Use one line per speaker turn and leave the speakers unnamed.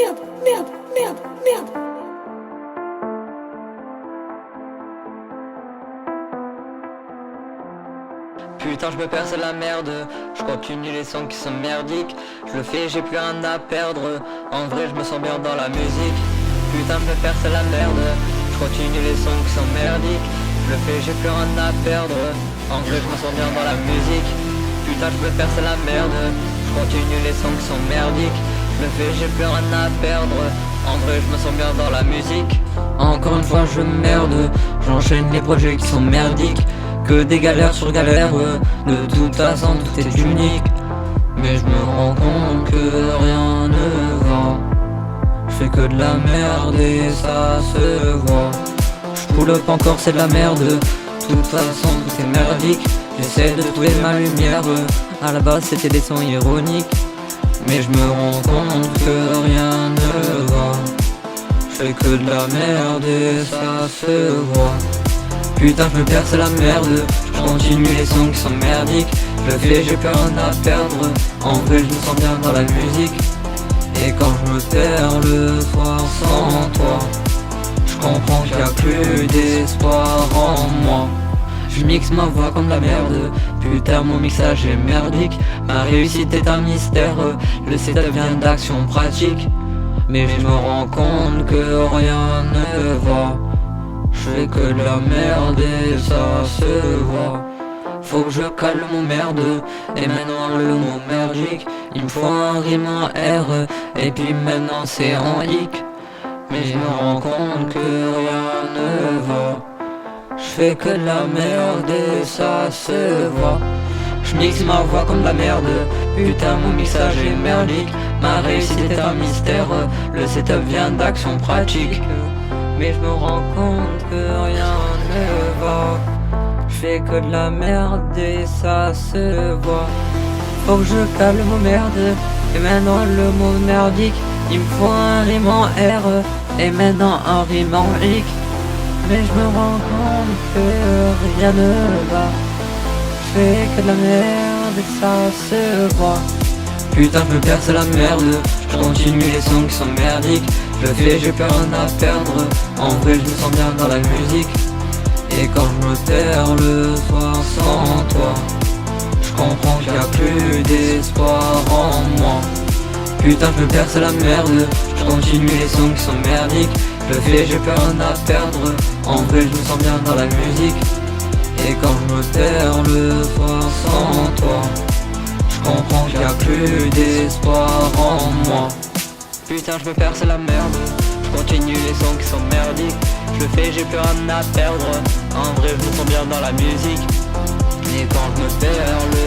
merde, merde, merde, merde.
Putain je me perds c'est la merde, je continue les sons qui sont merdiques. Je le fais j'ai plus rien à perdre, en vrai je me sens bien dans la musique. Putain je me perds c'est la merde, je continue les sons qui sont merdiques. Je le fais j'ai plus rien à perdre, en vrai je me sens bien dans la musique. Putain je me perds c'est la merde, je continue les sons qui sont merdiques. Je le fais j'ai plus rien à perdre, en vrai je me sens bien dans la musique. Encore une fois je merde, j'enchaîne les projets qui sont merdiques. Que des galères sur galères, de toute façon tout est unique. Mais je me rends compte que rien ne va. Je fais que de la merde et ça se voit. Je pull up encore c'est de la merde, de toute façon tout est merdique. J'essaie de trouver ma lumière, à la base c'était des sons ironiques. Mais je me rends compte que rien ne va. Je fais que de la merde et ça se voit. Putain je me perds c'est la merde, je continue les sons qui sont merdiques. Je le fais j'ai plus rien à perdre, en vrai je me sens bien dans la musique. Et quand je me perds le soir sans toi, je comprends qu'il n'y a plus d'espoir en moi. Je mixe ma voix comme de la merde, putain mon mixage est merdique. Ma réussite est un mystère, le setup vient d'action pratique. Mais je me rends compte que rien ne va. Je fais que de la merde et ça se voit. Faut que je calme mon merde, et maintenant le mot merdique. Il me faut un rime en R, et puis maintenant c'est en hic. Mais je me rends compte que rien ne va. Je fais que de la merde et ça se voit. Je mixe ma voix comme de la merde, putain mon mixage est merdique. Ma réussite est un mystère, le setup vient d'action pratique. Mais je me rends compte que rien ne va. Je fais que de la merde et ça se voit. Faut que je calme mon merde, et maintenant le mot merdique. Il me faut un rime en R, et maintenant un rime en hic. Mais je me rends compte que rien ne va. Je fais que de la merde et ça se voit. Putain je me perds c'est la merde, je continue les sons qui sont merdiques. Je le fais j'ai plus rien à perdre, en vrai je me sens bien dans la musique. Et quand je me perds le soir sans toi, je comprends qu'il n'y a plus d'espoir en moi. Putain je me perds c'est la merde, je continue les sons qui sont merdiques. Je le fais j'ai plus rien à perdre, en vrai je me sens bien dans la musique. Et quand je me perds le soir sans toi, je comprends qu'il n'y a plus d'espoir en moi. Putain je me perds c'est la merde, je continue les sons qui sont merdiques. Je le fais j'ai plus rien à perdre, en vrai je me sens bien dans la musique. Et quand je me perds le